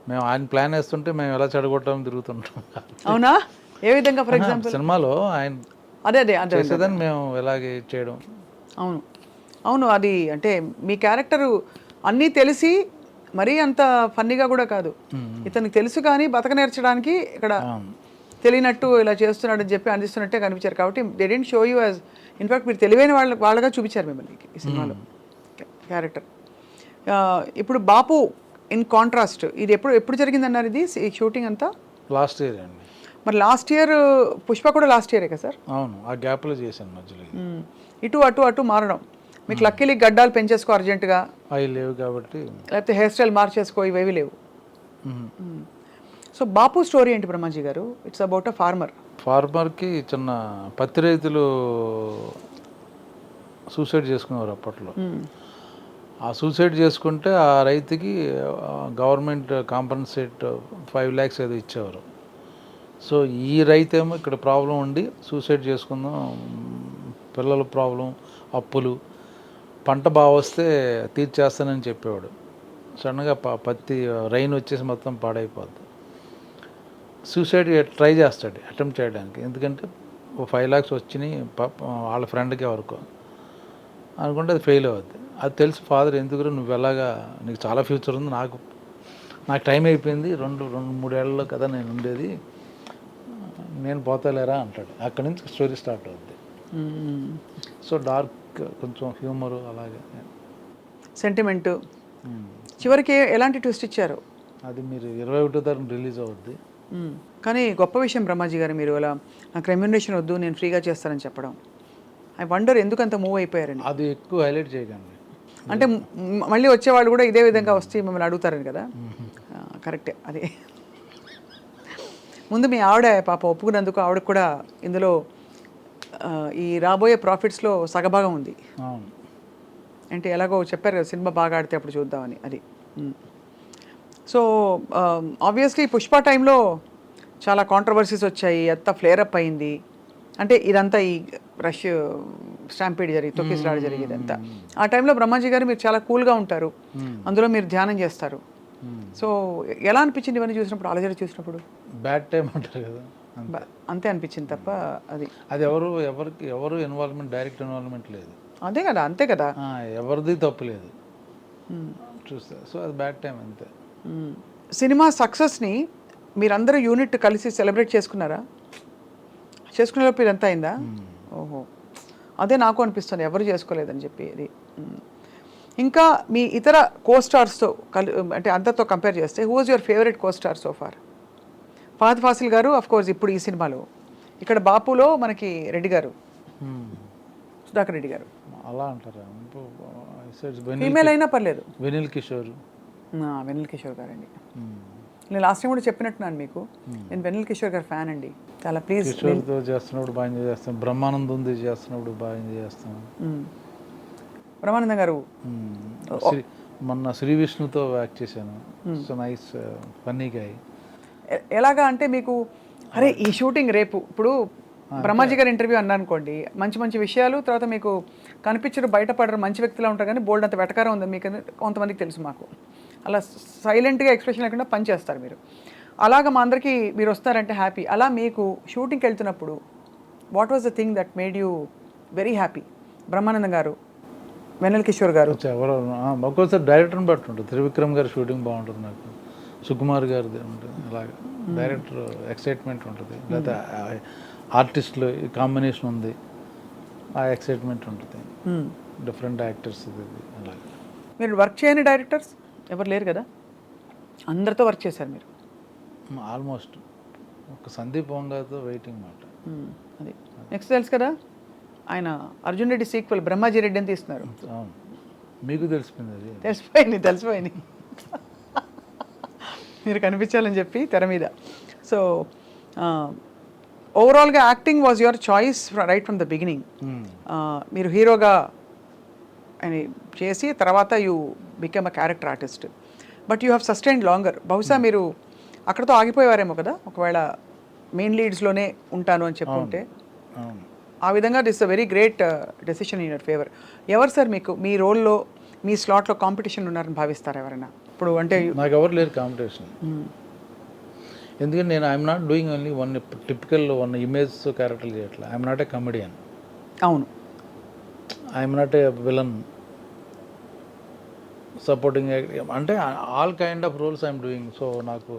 మేము ఆయన ప్లాన్ వేస్తుంటే మేము ఎలా చెడగొట్టామని తిరుగుతుంటాం.
అవునా? ఏ విధంగా? ఫర్ ఎగ్జాంపుల్
సినిమాలో ఆయన
అదే
చేసేదని మేము ఎలాగే చేయడం.
అవును అవును. అది అంటే మీ క్యారెక్టరు అన్నీ తెలిసి మరీ అంత ఫన్నీగా కూడా కాదు. ఇతనికి తెలుసు కానీ బతక నేర్చడానికి ఇక్కడ తెలియనట్టు ఇలా చేస్తున్నాడు అని చెప్పి అందిస్తున్నట్టే కనిపించారు. కాబట్టి they didn't show you as, in fact మీరు తెలివైన వాళ్ళగా చూపించారు మిమ్మల్ని ఈ సినిమాలో క్యారెక్టర్. ఇప్పుడు బాపు ఇన్ కాంట్రాస్ట్, ఇది ఎప్పుడు జరిగిందన్నారు ఇది షూటింగ్ అంతా?
లాస్ట్ ఇయర్ అండి.
మరి లాస్ట్ ఇయర్ పుష్ప కూడా లాస్ట్ ఇయరే కదా సార్?
అవును, ఆ గ్యాప్లో చేశాను మధ్యలో.
ఇటు అటు మారడం మీకు లక్కీలీ గడ్డాలు పెంచేసుకో అర్జెంటుగా
అవి లేవు కాబట్టి,
లేకపోతే హెయిర్ స్టైల్ మార్చేసుకో, ఇవేవి లేవు. సో బాపు స్టోరీ ఏంటి బ్రహ్మాజీ గారు? ఇట్స్ అబౌట్ అ ఫార్మర్కి
చిన్న పత్తి రైతులు సూసైడ్ చేసుకునేవారు అప్పట్లో. ఆ సూసైడ్ చేసుకుంటే ఆ రైతుకి గవర్నమెంట్ కాంపన్సేట్ 5 lakhs ఏదో ఇచ్చేవారు. సో ఈ రైతు ఏమో ఇక్కడ ప్రాబ్లం ఉండి సూసైడ్ చేసుకుందాం, పిల్లల ప్రాబ్లం, అప్పులు, పంట బాగా వస్తే తీర్చేస్తానని చెప్పేవాడు. సడన్గా పత్తి రైన్ వచ్చేసి మొత్తం పాడైపోద్ది. సూసైడ్ ట్రై చేస్తాడు అటెంప్ట్ చేయడానికి, ఎందుకంటే 5 lakhs వచ్చినాయి వాళ్ళ ఫ్రెండ్కి ఎవరికో అనుకుంటే అది ఫెయిల్ అవుద్ది. అది తెలిసి ఫాదర్, ఎందుకు నువ్వు ఎలాగా, నీకు చాలా ఫ్యూచర్ ఉంది, నాకు టైం అయిపోయింది, 2-3 ఏళ్ళలో కదా నేను ఉండేది, నేను పోతలేరా అంటాడు. అక్కడి నుంచి స్టోరీ స్టార్ట్ అవుద్ది. సో డార్క్, కొంచెం హ్యూమరు, అలాగే
సెంటిమెంటు. చివరికి ఎలాంటి ట్విస్ట్ ఇచ్చారు?
అది మీరు 21వ తారీఖు రిలీజ్ అవుద్ది.
కానీ గొప్ప విషయం బ్రహ్మాజీ గారు, మీరు అలా నాకు రెమ్యునరేషన్ వద్దు, నేను ఫ్రీగా చేస్తానని చెప్పడం. ఐ వండర్ ఎందుకు అంత మూవ్ అయిపోయారని.
అది ఎక్కువ హైలైట్ చేయకండి.
అంటే మళ్ళీ వచ్చేవాళ్ళు కూడా ఇదే విధంగా వస్తే మిమ్మల్ని అడుగుతారని కదా. కరెక్టే అది. ముందు మీ ఆవిడ పాప ఒప్పుకున్నందుకు ఆవిడకు కూడా ఇందులో ఈ రాబోయే ప్రాఫిట్స్లో సగభాగం ఉంది. అంటే ఎలాగో చెప్పారు కదా, సినిమా బాగా ఆడితే అప్పుడు చూద్దామని. అది సో ఆబ్వియస్లీ పుష్ప టైంలో చాలా కాంట్రవర్సీస్ వచ్చాయి, అంత ఫ్లేరప్ అయింది. అంటే ఇదంతా ఈ రష్ స్టాంపీడ్ జరిగి తొక్కిసలాట జరిగేది అంతా. ఆ టైంలో బ్రహ్మాజీ గారు మీరు చాలా కూల్గా ఉంటారు, అందులో మీరు ధ్యానం చేస్తారు. సో ఎలా అనిపించింది ఇవన్నీ చూసినప్పుడు, అలజడి చూసినప్పుడు?
బ్యాడ్ టైం అంటారు కదా,
అంతే అనిపించింది తప్ప
అది ఎవరు ఇన్వాల్వ్మెంట్, డైరెక్ట్ ఇన్వాల్వ్మెంట్ లేదు.
అదే కదా, అంతే కదా,
ఎవరిది తప్పు లేదు చూస్తే. సో అది బ్యాడ్ టైం అంతే.
సినిమా సక్సెస్ని మీరందరూ యూనిట్ కలిసి సెలబ్రేట్ చేసుకున్నారా? చేసుకునేలోపు ఇదంతా అయిందా? ఓహో, అదే నాకు అనిపిస్తుంది, ఎవరు చేసుకోలేదని చెప్పి. అది ఇంకా మీ ఇతర కోస్టార్స్తో అంటే అందరితో కంపేర్ చేస్తే who was your favourite costar so far? Fahadh Faasil గారు అఫ్ కోర్స్ ఇప్పుడు ఈ సినిమాలో, ఇక్కడ బాపులో మనకి రెడ్డి గారు, సుధాకర్ రెడ్డి గారు.
అలా అంటారా?
ఫీమేల్ అయినా పర్లేదు.
వెనిల్ కిషోర్
గారండి. నేను లాస్ట్ టైం కూడా చెప్పినట్టున్నాను మీకు, నేను వెనిల్ కిషోర్ గారు ఫ్యాన్ అండి చాలా. ప్లీజ్,
కిషోర్తో చేస్తున్నప్పుడు బాగా ఎంజాయ్ చేస్తాం, బ్రహ్మానందం చేస్తున్నప్పుడు బాగా ఎంజాయ్ చేస్తాం.
బ్రహ్మానందం గారు
మొన్న శ్రీ విష్ణుతో యాక్ట్ చేశాను. So nice funny guy.
ఎలాగా అంటే మీకు, అరే ఈ షూటింగ్ రేపు, ఇప్పుడు బ్రహ్మాజీ గారి ఇంటర్వ్యూ అన్నా అనుకోండి, మంచి మంచి విషయాలు, తర్వాత మీకు కనిపించరు, బయటపడరు, మంచి వ్యక్తిలా ఉంటారు, కానీ బోల్డ్ అంత వెటకారం ఉంది మీకు, కొంతమందికి తెలుసు. మాకు అలా సైలెంట్గా ఎక్స్ప్రెషన్ లేకుండా పని చేస్తారు మీరు. అలాగా మా అందరికీ మీరు వస్తారంటే హ్యాపీ. అలా మీకు షూటింగ్కి వెళ్తున్నప్పుడు what was the thing that made you very happy? Brahmanandam గారు, వెన్నెల కిషోర్ గారు,
ఎవరు ఒక్కోసారి డైరెక్టర్ని బట్టి ఉంటుంది. త్రివిక్రమ్ గారి షూటింగ్ బాగుంటుంది నాకు, సుకుమార్ గారిది ఉంటుంది. అలాగే డైరెక్టర్ ఎక్సైట్మెంట్ ఉంటుంది, లేదా ఆర్టిస్టులు కాంబినేషన్ ఉంది, ఆ ఎక్సైట్మెంట్ ఉంటుంది. డిఫరెంట్ యాక్టర్స్ అలాగే.
మీరు వర్క్ చేయని డైరెక్టర్స్ ఎవరు లేరు కదా, అందరితో వర్క్ చేశారు మీరు
ఆల్మోస్ట్. ఒక సందీప్ వంగాతో వెయిటింగ్ మాట.
అది నెక్స్ట్ తెలుసు కదా, ఆయన అర్జున్ రెడ్డి సీక్వెల్ బ్రహ్మాజీ రెడ్డి అని తీస్తున్నారు.
అవును, మీకు తెలిసిపోయింది. అది
తెలిసిపోయింది మీరు కనిపించాలని చెప్పి తెర మీద. సో ఓవరాల్గా acting was your choice right from the beginning. మీరు హీరోగా అని చేసి తర్వాత you become a character artist, but you have sustained longer. బహుశా మీరు అక్కడతో ఆగిపోయేవారేమో కదా, ఒకవేళ మెయిన్ లీడ్స్లోనే ఉంటాను అని చెప్పుంటే. ఆ విధంగా this a very great decision in your favour. ఎవరు సార్ మీకు మీ రోల్లో, మీ స్లాట్లో కాంపిటీషన్ ఉన్నారని భావిస్తారు ఎవరైనా ఇప్పుడు? అంటే
నాకు ఎవరు లేరు కాంపిటీషన్, ఎందుకంటే నేను I'm not doing only one typical one image character చేయట్లా. I'm not a comedian.
అవును,
I'm not a villain, supporting, అంటే all kind of roles I'm doing. So నాకు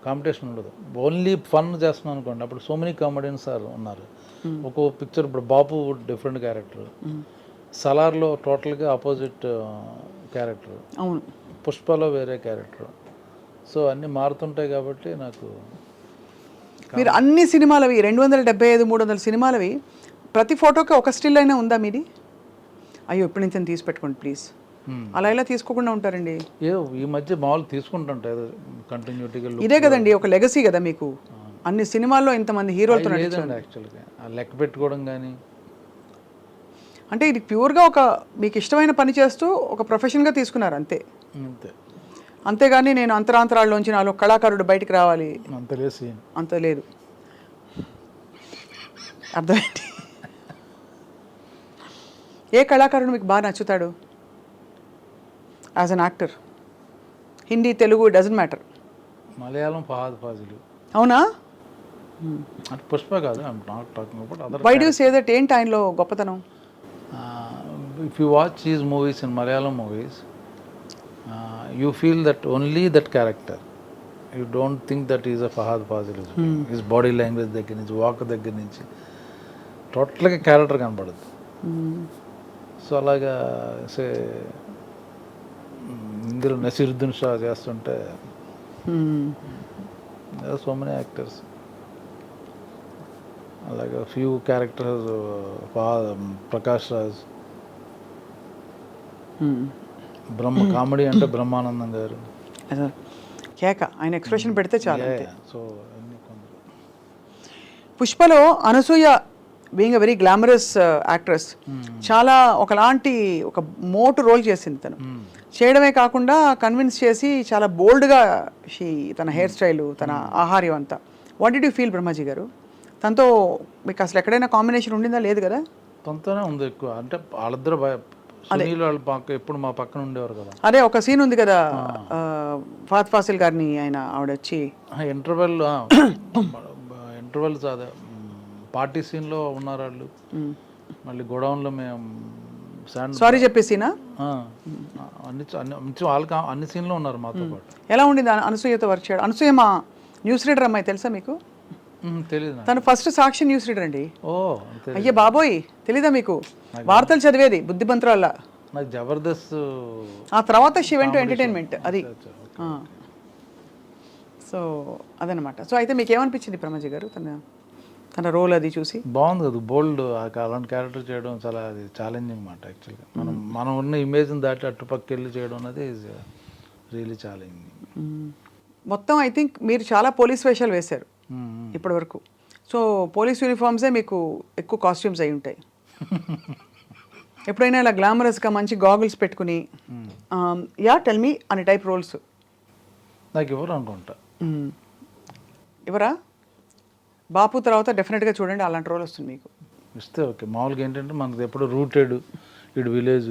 కాంపిటీషన్ ఉండదు, ఓన్లీ ఫన్ చేస్తున్నాను అనుకోండి. అప్పుడు సో మెనీ కామెడియన్స్ ఉన్నారు. ఒక్కో పిక్చర్, ఇప్పుడు బాపు డిఫరెంట్ క్యారెక్టర్, సలార్లో టోటల్గా ఆపోజిట్ క్యారెక్టర్,
అవును,
పుష్పలో వేరే క్యారెక్టర్. సో అన్నీ మారుతుంటాయి కాబట్టి నాకు.
మీరు అన్ని సినిమాలవి 275, 300 సినిమాలవి ప్రతి ఫోటోకి ఒక స్టిల్ అయినా ఉందా మీది? అయ్యో ఇప్పటి నుంచి తీసి పెట్టుకోండి ప్లీజ్, అలా ఇలా తీసుకోకుండా ఉంటారండి.
ఈ మధ్య మామూలు తీసుకుంటుంటాయి కంటిన్యూటీగా.
ఇదే కదండి ఒక లెగసీ కదా మీకు, అన్ని సినిమాల్లో ఇంతమంది హీరోలతో
లేదండి యాక్చువల్గా. లెక్క పెట్టుకోవడం కానీ
అంటే ఇది ప్యూర్గా ఒక మీకు ఇష్టమైన పని చేస్తూ ఒక ప్రొఫెషన్గా తీసుకున్నారు అంతే.
అంతే,
అంతేగాని నేను అంతరాంతరాల్లోంచి నాలో కళాకారుడు బయటికి రావాలి
అంత లేదు సీన్.
అంత లేదు. అర్థమైంది. ఏ కళాకారుడు మీకు బాగా నచ్చుతాడు as an actor? Hindi, Telugu, doesn't matter.
Malayalam Fahadh Faasil.
అవునా?
అంటే పుష్ప కాదు, I'm not talking about other.
Why do say that? ఏంటి ఆయనలో గొప్పతనం?
If you watch his movies in Malayalam movies, you feel that only that character. You don't think that is a Fahadh Faasil. His body language దగ్గర నుంచి, walk దగ్గర నుంచి టోటల్గా character కనపడదు. So అలాగా సే ఇందులో నసీరుద్దీన్ షా చేస్తుంటే సో మెనీ యాక్టర్స్, అలాగే few characters, Prakash Raj, comedy అంటే బ్రహ్మానందం గారు.
కేక, ఆయన ఎక్స్ప్రెషన్ పెడితే చాలు అంతే.
సో అన్ని కొందరు.
పుష్పలో Anasuya being a very glamorous actress, చాలా ఒకలాంటి ఒక మోటు రోల్ చేసింది తను. చేయడమే కాకుండా కన్విన్స్ చేసి చాలా బోల్డ్గా తన హెయిర్ స్టైలు, తన ఆహార్యం అంతా. What did you feel Brahmaji గారు? తనతో మీకు అసలు ఎక్కడైనా కాంబినేషన్ ఉండిందా? లేదు కదా?
తనతోనే ఉంది ఎక్కువ. అంటే వాళ్ళిద్దరు సునీల్ వాళ్ళు ఎప్పుడు మా పక్కన ఉండేవారు కదా.
అదే ఒక సీన్ ఉంది కదా, ఫహద్ ఫాసిల్ గారిని ఆవిడ వచ్చి
ఇంటర్వెల్ అదే పార్టీ సీన్లో ఉన్నారు వాళ్ళు. మళ్ళీ గోడౌన్లో మేము
సారీ చెప్పేసినా
అన్ని వాళ్ళకి అన్ని సీన్లో ఉన్నారు మాతో పాటు.
ఎలా ఉండింది అనసూయతో వర్క్ చేయడం? అనసూయ మా న్యూస్ రీడర్ అమ్మాయి, తెలుసా మీకు?
తెలీదు.
తను ఫస్ట్ సాక్షి న్యూస్ రీడర్ అండి.
ఓ,
అయ్యే బాబోయ్, తెలీదా మీకు? వార్తలు చదివేది బుద్ధిమంతురాల్లా.
నాకు జబర్దస్త్.
ఆ తర్వాత షీ వెంట్ టు ఎంటర్టైన్మెంట్. అది సో అదనమాట. సో అయితే మీకు ఏమనిపించింది బ్రహ్మాజీ గారు తన రోల్ అది చూసి?
బాగుంది కదా, బోల్డ్. అలాంటి క్యారెక్టర్ చేయడం చాలా అది ఛాలెంజింగ్ మాట. యాక్చువల్గా మనం ఉన్న ఇమేజ్ని దాటి అటుపక్క వెళ్ళి చేయడం అనేది ఈజ్ రియలీ ఛాలెంజింగ్.
మొత్తం ఐ థింక్ మీరు చాలా పోలీస్ వేషాలు వేశారు ఇప్పటి వరకు. సో పోలీస్ యూనిఫామ్సే మీకు ఎక్కువ కాస్ట్యూమ్స్ అయి ఉంటాయి. ఎప్పుడైనా ఇలా గ్లామరస్గా మంచి గాగుల్స్ పెట్టుకుని యా టెల్ మీ అనే టైప్ రోల్స్
నాకు ఎవరు అనుకుంటా.
ఎవరా? బాపు తర్వాత డెఫినెట్గా చూడండి అలాంటి రోల్ వస్తుంది మీకు.
ఇస్తే ఓకే. మామూలుగా ఏంటంటే మనది ఎప్పుడు రూటెడ్, ఇటు విలేజ్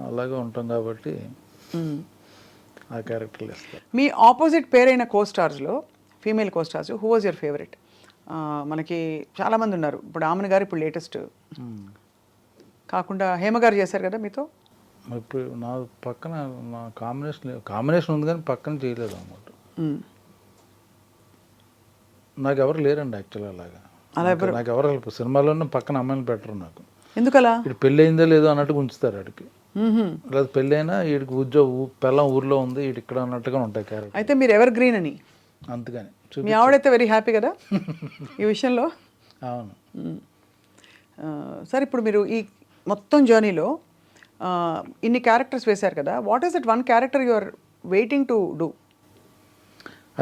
అలాగే ఉంటాం కాబట్టి ఆ క్యారెక్టర్లు ఇస్తారు.
మీ ఆపోజిట్ పేరైన కోస్టార్స్లో, female costars, who was your favourite? మనకి చాలామంది ఉన్నారు. ఇప్పుడు ఆమెను గారు ఇప్పుడు లేటెస్ట్ కాకుండా హేమ గారు చేశారు కదా మీతో.
ఇప్పుడు నా పక్కన నా కాంబినేషన్ ఉంది కానీ పక్కన చేయలేదు అన్నమాట. నాకు ఎవరు లేరండి యాక్చువల్గా అలాగా. నాకు ఎవరు సినిమాలోనే పక్కన అమ్మాయిని పెట్టరు నాకు.
ఎందుకలా?
ఇటు పెళ్ళి అయిందో లేదో అన్నట్టుగా ఉంచుతారు ఆడికి. లేదా పెళ్ళి అయినా వీడికి పెళ్ళం ఊర్లో ఉంది, వీడి ఇక్కడ అన్నట్టుగా ఉంటాయి క్యారెక్టర్.
అయితే మీరు ఎవర్ గ్రీన్ అని.
అందుకని
మీ ఆవిడైతే వెరీ హ్యాపీ కదా ఈ విషయంలో?
అవును.
సార్ ఇప్పుడు మీరు ఈ మొత్తం జర్నీలో ఇన్ని క్యారెక్టర్స్ వేశారు కదా, what is that one character you are waiting to do?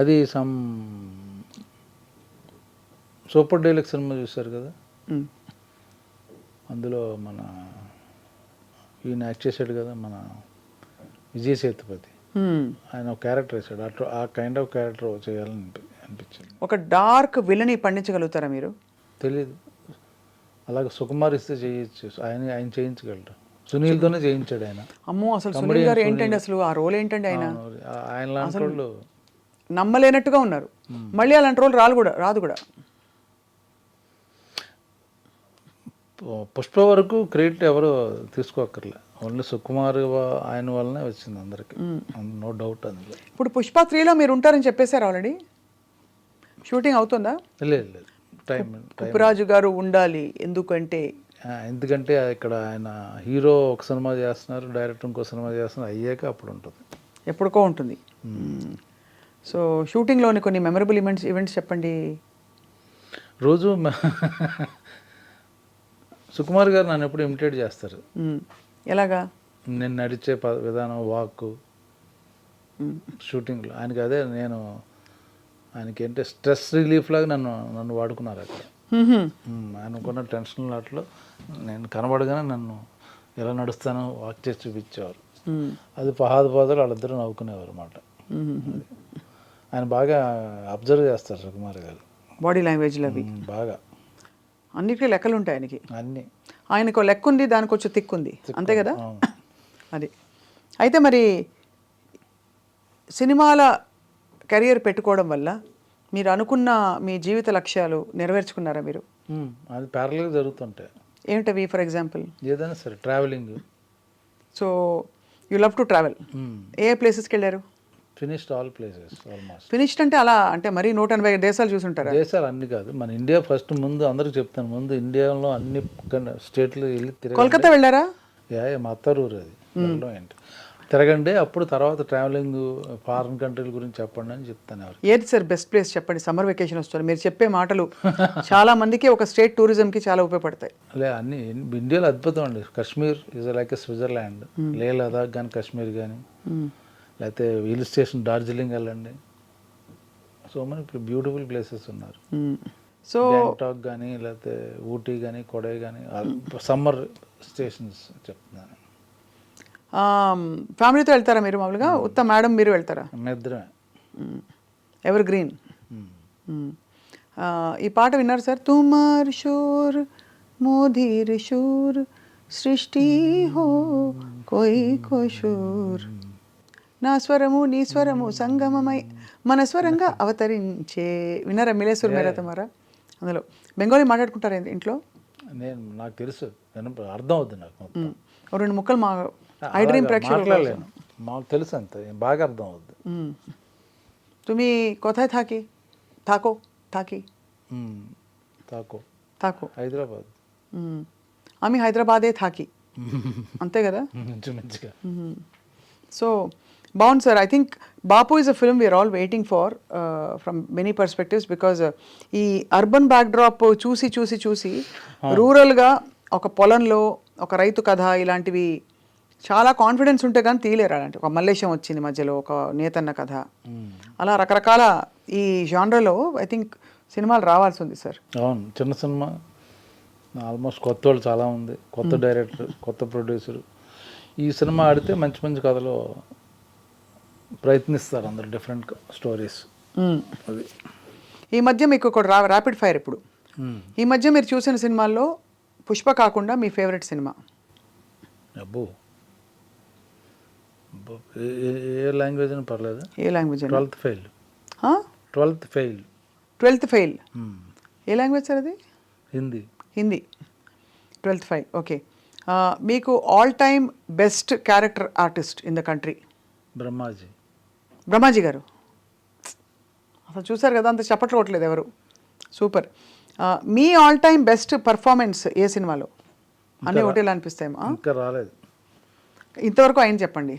అది సూపర్ డైలాగ్ సినిమా చూశారు కదా, అందులో మన ఈయన యాక్ట్ చేశాడు కదా మన విజయ్ సేతుపతి. ఆయన ఒక క్యారెక్టర్ వేసాడు. అట్లా ఆ కైండ్ ఆఫ్ క్యారెక్టర్ చేయాలని అనిపించింది.
ఒక డార్క్ విలని పండించగలుగుతారా మీరు?
తెలీదు. అలాగే సుకుమార్ ఇస్తే చేయొచ్చు, ఆయన చేయించగలరు. సునీల్తోనే చేయించాడు ఆయన.
అమ్మో, అసలు సునీల్ గారు ఏంటండి అసలు ఆ రోల్ ఏంటండి?
ఆయన లాంటి రోళ్ళు
నమ్మలేనట్టుగా ఉన్నారు. మళ్ళీ అలాంటి రోల్ రాదు కూడా.
పుష్ప వరకు క్రెడిట్ ఎవరు తీసుకోక్కర్లే, ఓన్లీ సుకుమార్ ఆయన వల్లనే వచ్చింది అందరికి, నో డౌట్. అందులో
ఇప్పుడు పుష్ప 3లో మీరు ఉంటారని చెప్పేశారు ఆల్రెడీ. షూటింగ్ అవుతుందా?
లేదు, టైం
ఉప్పురాజు గారు ఉండాలి. ఎందుకంటే
ఇక్కడ ఆయన హీరో ఒక సినిమా చేస్తున్నారు, డైరెక్టర్ ఇంకో సినిమా చేస్తున్నారు, అయ్యాక అప్పుడు ఉంటుంది,
ఎప్పుడుకో ఉంటుంది. సో షూటింగ్లోని కొన్ని మెమరబుల్ ఈవెంట్స్ చెప్పండి.
రోజు సుకుమార్ గారు నన్ను ఎప్పుడు ఇమిటేట్ చేస్తారు.
ఎలాగా?
నేను నడిచే విధానం, వాక్, షూటింగ్లో ఆయనకి అదే నేను ఆయనకి ఏంటంటే స్ట్రెస్ రిలీఫ్ లాగా నన్ను వాడుకున్నారు అక్కడ. ఆయనకున్న టెన్షన్ అట్లో నేను కనబడగానే నన్ను ఎలా నడుస్తానో వాక్ చేసి చూపించేవారు. అది ఫహాద్ ఫాదర్ వాళ్ళిద్దరూ నవ్వుకునేవారు అన్నమాట. ఆయన బాగా అబ్జర్వ్ చేస్తారు సుకుమార్ గారు.
బాడీ లాంగ్వేజ్లు అవి
బాగా
అన్నిటికీ లెక్కలు ఉంటాయి ఆయనకి.
అన్నీ
ఆయనకు లెక్క ఉంది, దానికి వచ్చి తిక్కు ఉంది, అంతే కదా.
అవును.
అది అయితే మరి సినిమాల కెరియర్ పెట్టుకోవడం వల్ల మీరు అనుకున్న మీ జీవిత లక్ష్యాలు నెరవేర్చుకున్నారా మీరు?
అది ప్యారల్గా జరుగుతుంటాయి.
ఏమిటవి ఫర్ ఎగ్జాంపుల్?
ఏదైనా సరే travelling.
So you love to travel. ఏ ప్లేసెస్కి వెళ్ళారు?
Finished all places almost.
Finished అంటే అలా అంటే మరీ 180 దేశాలు చూసుంటారా?
దేశాలు అన్ని కాదు, మన ఇండియా ఫస్ట్. ముందు అందరికి చెప్తాను, ముందు ఇండియాలో అన్ని స్టేట్లు వెళ్ళి తిరగండి.
కోల్కతా వెళ్ళారా?
మా అత్తరూరు అది. ఏంటి తిరగండి, అప్పుడు తర్వాత ట్రావెలింగ్ ఫారిన్ కంట్రీల గురించి చెప్పండి అని చెప్తాను. ఎవరు
ఏది సార్ బెస్ట్ ప్లేస్ చెప్పండి? సమ్మర్ వెకేషన్ వస్తుంది, మీరు చెప్పే మాటలు చాలా మందికి ఒక స్టేట్ టూరిజంకి చాలా ఉపయోగపడతాయి.
అన్ని ఇండియాలో అద్భుతం అండి. Kashmir is like Switzerland. లే లదాఖ్ కానీ కాశ్మీర్ కానీ, లేకపోతే హిల్ స్టేషన్ డార్జిలింగ్ వెళ్ళండి. సో మన ఇప్పుడు బ్యూటిఫుల్ ప్లేసెస్ ఉన్నారు.
సో
గ్యాంగ్టాక్ కానీ, లేకపోతే ఊటీ కానీ, కొడై కానీ, సమ్మర్ స్టేషన్స్ చెప్తున్నాను.
ఫ్యామిలీతో వెళ్తారా మీరు మామూలుగా? ఉత్త మేడం మీరు వెళ్తారా?
నిద్రమే.
Evergreen. ఈ పాట విన్నారు సార్? తుమార్ షోర్ మోధీర్ షోర్ సృష్టి హో కోయి కోషోర్, నా స్వరము నీ స్వరము సంగమమై మన స్వరంగా అవతరించే. విన్నారా? మిలేశ్వర్ మేరా తుమారా. అందులో బెంగాలీ మాట్లాడుకుంటారా ఇంట్లో?
నాకు తెలుసు, అర్థం అవుతుంది నాకు మొత్తం.
రెండు ముక్కలు మా ఐ డ్రీమ్ ప్రేక్షకులు
మాకు తెలుసు, అంత బాగా అర్థం అవుద్ది.
তুমি কোথায় থাকি থাকো থাকি
తాకో
থাকো
హైదరాబాద్.
আমি হায়দ্রাবাদে থাকি, అంతే కదా.
మంచిగా.
సో బాగుంది sir. I think Bapu is a film we are all waiting for from many perspectives. Because ఈ అర్బన్ బ్యాక్డ్రాప్ చూసి చూసి చూసి రూరల్గా ఒక పొలంలో ఒక రైతు కథ ఇలాంటివి చాలా కాన్ఫిడెన్స్ ఉంటే కానీ తీయలేరు. అలాంటి ఒక మల్లేశం వచ్చింది మధ్యలో, ఒక నేతన్న కథ, అలా రకరకాల ఈ జానర్లో ఐ థింక్ సినిమాలు రావాల్సి ఉంది సార్.
అవును, చిన్న సినిమా ఆల్మోస్ట్ కొత్త వాళ్ళు చాలా ఉంది, కొత్త డైరెక్టర్, కొత్త ప్రొడ్యూసర్. ఈ సినిమా ఆడితే మంచి మంచి కథలు ప్రయత్నిస్తారు అందరు, డిఫరెంట్ స్టోరీస్. అది
ఈ మధ్య మీకు ఒక ర్యాపిడ్ ఫైర్. ఇప్పుడు ఈ మధ్య మీరు చూసిన సినిమాల్లో పుష్ప కాకుండా మీ ఫేవరెట్ సినిమా?
అబ్బో, ఏ లాంగ్వేజ్ అని పర్లేదు.
ఏ language?
12th fail.
12th fail ఏ లాంగ్వేజ్ సార్ అది?
Hindi.
Hindi. 12th fail. Okay. మీకు all time best character artist in the country?
Brahmaji.
Brahmaji garu అసలు చూసారు కదా, అంత చప్పట్లు కొట్టలేదు ఎవరు. సూపర్. మీ ఆల్ టైమ్ బెస్ట్ పర్ఫార్మెన్స్ ఏ సినిమాలో? అన్నీ ఒకటేలా అనిపిస్తాయేమో.
ఇంకా రాలేదు
ఇంతవరకు ఆయన చెప్పండి.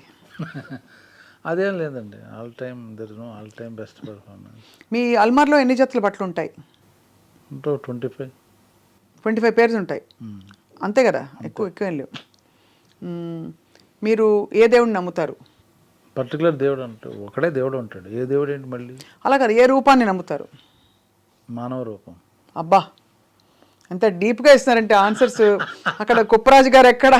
అదేం లేదండి, all time there is no all time best performance.
మీ అల్మార్లో ఎన్ని జతల బట్టలు ఉంటాయి? 25 పేర్స్ ఉంటాయి, అంతే కదా. ఎక్కువ ఏం లేవు. మీరు ఏ దేవుడిని నమ్ముతారు?
పర్టికులర్ దేవుడు అంటే ఒకడే దేవుడు ఉంటాడు. ఏ దేవుడు ఏంటి మళ్ళీ?
అలా కదా, ఏ రూపాన్ని నమ్ముతారు?
మానవ రూపం.
అబ్బా, ఎంత డీప్గా ఇస్తున్నారంటే ఆన్సర్స్. అక్కడ కుప్పరాజు గారు ఎక్కడ,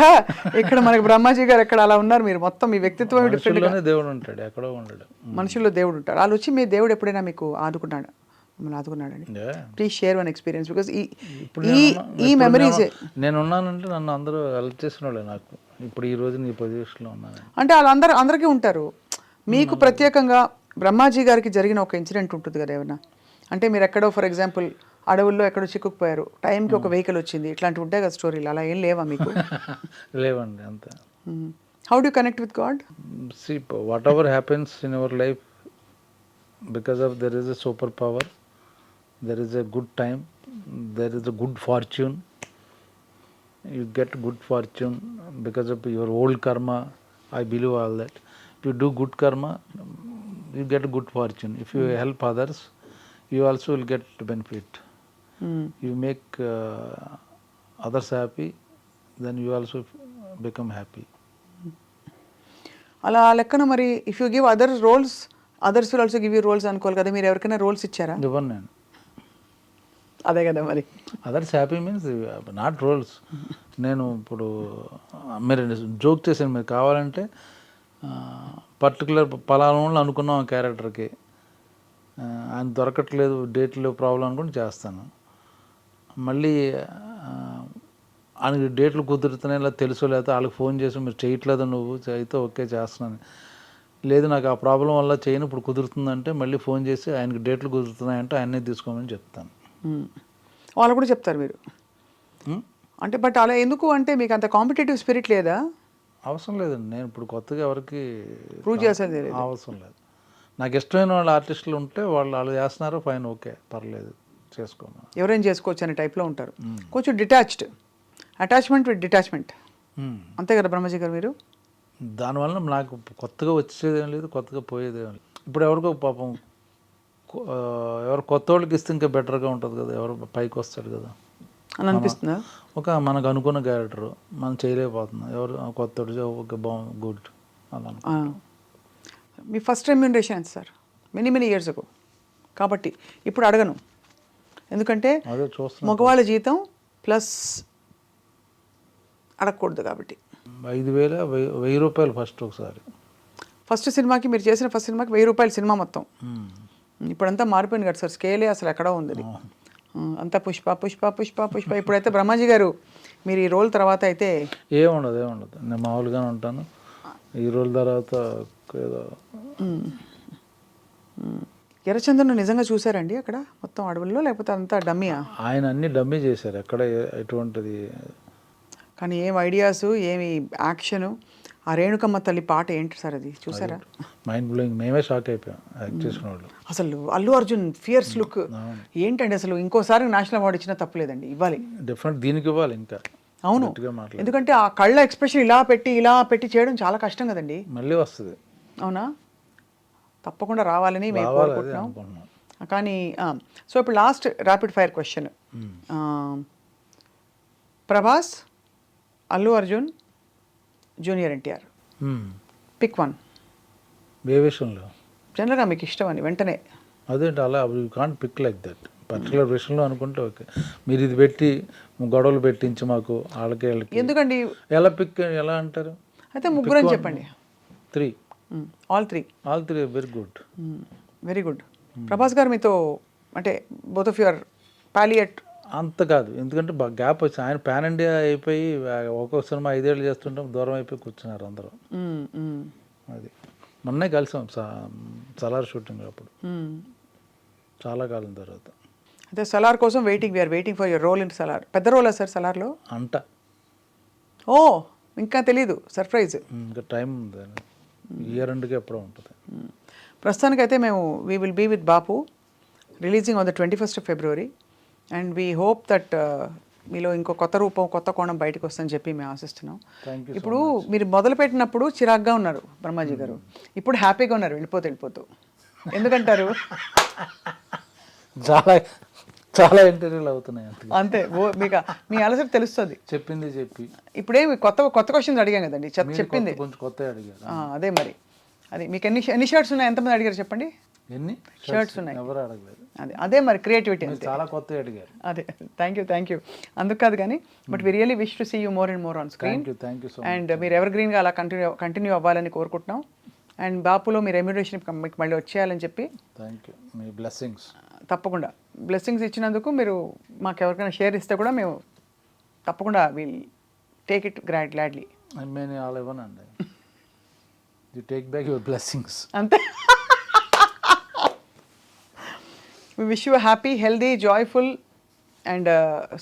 ఇక్కడ మనకి బ్రహ్మాజీ గారు ఎక్కడ, అలా ఉన్నారు మీరు. మొత్తం మీ వ్యక్తిత్వం డిఫరెంట్గానే.
దేవుడు ఉంటాడు, ఎక్కడో ఉండడు.
మనుషుల్లో దేవుడు ఉంటాడు. వాళ్ళు వచ్చి మీ దేవుడు ఎప్పుడైనా మీకు ఆదుకున్నాడు, మిమ్మల్ని ఆదుకున్నాడని? Please share one experience, because ఈ మెమరీస్.
నేను ఉన్నానంటే నన్ను అందరూ హెల్ప్ చేసిన వాళ్ళే నాకు. ఇప్పుడు ఈ రోజు నీ పొజిషన్లో ఉన్నాను
అంటే అందరికీ ఉంటారు. మీకు ప్రత్యేకంగా బ్రహ్మాజీ గారికి జరిగిన ఒక ఇన్సిడెంట్ ఉంటుంది కదా ఏమన్నా? అంటే మీరు ఎక్కడో ఫర్ ఎగ్జాంపుల్ అడవుల్లో ఎక్కడో చిక్కుకుపోయారు, టైంకి ఒక వెహికల్ వచ్చింది, ఇట్లాంటివి ఉంటాయి కదా స్టోరీలు. అలా ఏం లేవా మీకు?
లేవండి అంత.
How do connect with God?
See, whatever happens in your life, because of there is a superpower, there is a good time, there is a good fortune. You get good fortune because of your old karma. I believe all that. If you do good karma, you get good fortune. If you help others, you also will get benefit. You make others happy, then you also become happy.
అలా లెక్కన మరి if you give other roles, others will also give you roles అనుకోవాలి కదా. మీరు ఎవరికైనా roles ఇచ్చారా?
ఇవ్వను నేను.
అదే కదా మరి.
Others happy means not roles. నేను ఇప్పుడు మీరు జోక్ చేశాను, మీరు కావాలంటే పర్టికులర్ పలానా అనుకున్నాం ఆ క్యారెక్టర్కి, ఆయన దొరకట్లేదు, డేట్లు ప్రాబ్లం అనుకుని చేస్తాను. మళ్ళీ ఆయనకి డేట్లు కుదురుతున్నాయి ఇలా తెలుసో, లేకపోతే వాళ్ళకి ఫోన్ చేసి మీరు చేయట్లేదు నువ్వు అయితే ఓకే చేస్తున్నాను, లేదు నాకు ఆ ప్రాబ్లం వల్ల చేయను ఇప్పుడు కుదురుతుందంటే మళ్ళీ ఫోన్ చేసి ఆయనకి డేట్లు కుదురుతున్నాయంటే ఆయన్నే తీసుకోమని చెప్తాను.
వాళ్ళు కూడా చెప్తారు మీరు అంటే. బట్ అలా ఎందుకు అంటే మీకు అంత కాంపిటేటివ్ స్పిరిట్ లేదా?
అవసరం లేదండి, నేను ఇప్పుడు కొత్తగా ఎవరికి
ప్రూవ్ చేసేది లేదు.
అవసరం లేదు. నాకు ఇష్టమైన వాళ్ళ ఆర్టిస్టులు ఉంటే వాళ్ళు చేస్తున్నారు, ఫైన్, ఓకే పర్లేదు చేసుకోమని.
ఎవరైనా చేసుకోవచ్చు అనే టైప్లో ఉంటారు. కొంచెం డిటాచ్డ్, అటాచ్మెంట్ విత్ డిటాచ్మెంట్, అంతే కదా బ్రహ్మజీ గారు మీరు?
దానివల్ల నాకు కొత్తగా వచ్చేదేం లేదు, కొత్తగా పోయేదేం లేదు. ఇప్పుడు ఎవరికో పాపం ఎవరు కొత్త వాళ్ళకి ఇస్తే ఇంకా బెటర్గా ఉంటుంది కదా, ఎవరు పైకి వస్తాడు కదా
అని అనిపిస్తుందా?
ఒక మనకు అనుకున్న క్యారెక్టర్ మనం చేయలేకపోతున్నాం, ఎవరు కొత్త ఓకే బాగుంది గుడ్ అలా.
మీ ఫస్ట్ రెమ్యూనరేషన్ ఎంత సార్? మెనీ ఇయర్స్ అగో కాబట్టి ఇప్పుడు అడగను, ఎందుకంటే
అదే చూస్తున్నాం
మగవాళ్ళ జీతం ప్లస్ అడగకూడదు కాబట్టి.
5,000 1000 రూపాయలు ఫస్ట్ ఒకసారి.
ఫస్ట్ సినిమాకి మీరు చేసిన ఫస్ట్ సినిమాకి 1000 రూపాయలు సినిమా మొత్తం. ఇప్పుడంతా మారిపోయింది కదా సార్, స్కేలే అసలు ఎక్కడో ఉంది అది. అంతా పుష్ప పుష్ప పుష్ప పుష్ప. ఇప్పుడైతే బ్రహ్మాజీ గారు మీరు ఈ రోల్ తర్వాత అయితే
ఏముండదు నేను మామూలుగానే ఉంటాను. ఈ రోల్ తర్వాత ఏదో
ఎర్రచందను నిజంగా చూసారండి అక్కడ మొత్తం అడవుల్లో, లేకపోతే అంతా డమ్మీయా?
ఆయన అన్ని డమ్మీ చేశారు, ఎక్కడ ఎటువంటిది.
కానీ ఏం ఐడియాస్, ఏమి యాక్షను. ఆ రేణుకమ్మ తల్లి పాట ఏంటి సార్ అది చూసారా?
మైండ్ బ్లోయింగ్, మేమే షాక్ అయిపోయాం యాక్ట్ చేసిన వాళ్ళు.
అసలు అల్లు అర్జున్ ఫియర్స్ లుక్ ఏంటండి అసలు. ఇంకోసారి నేషనల్ అవార్డు ఇచ్చినా తప్పులేదండి, ఇవ్వాలి.
డిఫరెంట్ దీనికి ఇవ్వాలి ఇంకా.
అవును, ఎందుకంటే ఆ కళ్ళ ఎక్స్ప్రెషన్ ఇలా పెట్టి చేయడం చాలా కష్టం కదండి.
మళ్ళీ వస్తుంది.
అవునా? తప్పకుండా రావాలని మేము కోరుకుంటున్నాం. కానీ సో ఇప్పుడు last rapid fire question. Prabhas, Allu Arjun, junior NTR, pick one.
ఏ విషయంలో?
జనరల్గా మీకు ఇష్టం అని వెంటనే.
అదేంటి అలా you can't pick like that. Particular విషయంలో అనుకుంటే ఓకే, మీరు ఇది పెట్టి గొడవలు పెట్టించి మాకు వాళ్ళకి
ఎందుకండి
ఎలా పిక్ ఎలా అంటారు?
అయితే ముగ్గురని చెప్పండి.
3.
All three
very good.
Very good. Prabhas గారు మీతో అంటే బోత్ ఆఫ్ యువర్ పాలియట్
అంత కాదు, ఎందుకంటే గ్యాప్ వచ్చింది. ఆయన పాన్ ఇండియా అయిపోయి ఒక్కొక్క సినిమా 5 ఏళ్ళు చేస్తుంటాం, దూరం అయిపోయి కూర్చున్నారు అందరూ. అది మొన్నే కలిసాం సలార్ షూటింగ్ అప్పుడు, చాలా కాలం తర్వాత.
అయితే సలార్ కోసం we are waiting for your role in Salaar. పెద్ద రోలా సార్ సలార్లో?
అంట.
ఓ ఇంకా తెలీదు, సర్ప్రైజ్.
ఇంకా టైం ఉంది, ఇయర్ ఎండ్కి ఎప్పుడో ఉంటుంది.
ప్రస్తుతానికైతే మేము we will be with Bapu, releasing on the 21st of February. And we hope that మీలో ఇంకో కొత్త రూపం, కొత్త కోణం బయటకు వస్తుందని చెప్పి మేము ఆశిస్తున్నాం. ఇప్పుడు మీరు మొదలుపెట్టినప్పుడు చిరాగ్గా ఉన్నారు బ్రహ్మాజీ గారు, ఇప్పుడు హ్యాపీగా ఉన్నారు వెళ్ళిపోతూ. ఎందుకంటారు?
చాలా ఇంటర్వ్యూలు అవుతున్నాయి
అంతే. మీకు మీ అలసట తెలుస్తుంది.
చెప్పింది చెప్పి
ఇప్పుడేమి కొత్త క్వశ్చన్స్ అడిగాం కదండి, చెప్పింది
కొంచెం కొత్త అడిగారు.
అదే మరి. అది మీకు ఎన్ని షర్ట్స్ ఉన్నాయి, ఎంతమంది అడిగారు చెప్పండి?
ఎన్ని
షర్ట్స్ ఉన్నాయి?
ఎవరు అడగలేదు.
అదే మరి క్రియేటివిటీ.
చాలా కొత్త అడిగారు.
అదే, థ్యాంక్ యూ. అందుకు కాదు కానీ, but we really wish to see you more and more on screen.
Thank you so much.
And మీరు ఎవర్ గ్రీన్గా అలా కంటిన్యూ అవ్వాలని కోరుకుంటున్నాం. అండ్ బాపులో మీ రెమ్యూనరేషన్ మీకు మళ్ళీ వచ్చేయాలని చెప్పి.
Thank you. Me blessings.
తప్పకుండా బ్లెస్సింగ్స్ ఇచ్చినందుకు మీరు మాకు ఎవరికైనా షేర్ ఇస్తే కూడా మేము తప్పకుండా విల్ టేక్ ఇట్ గ్లాడ్లీ.
నేను అలా ఇవ్వనండి, you take back your blessings.
అంతే. We wish you a happy, healthy, joyful and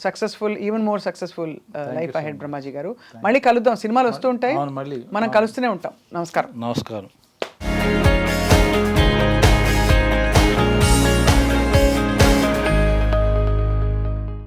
successful, even more successful life ahead, Brahmaji గారు. మళ్ళీ కలుద్దాం, సినిమాలు వస్తూ ఉంటాయి, మనం కలుస్తూనే ఉంటాం. నమస్కారం.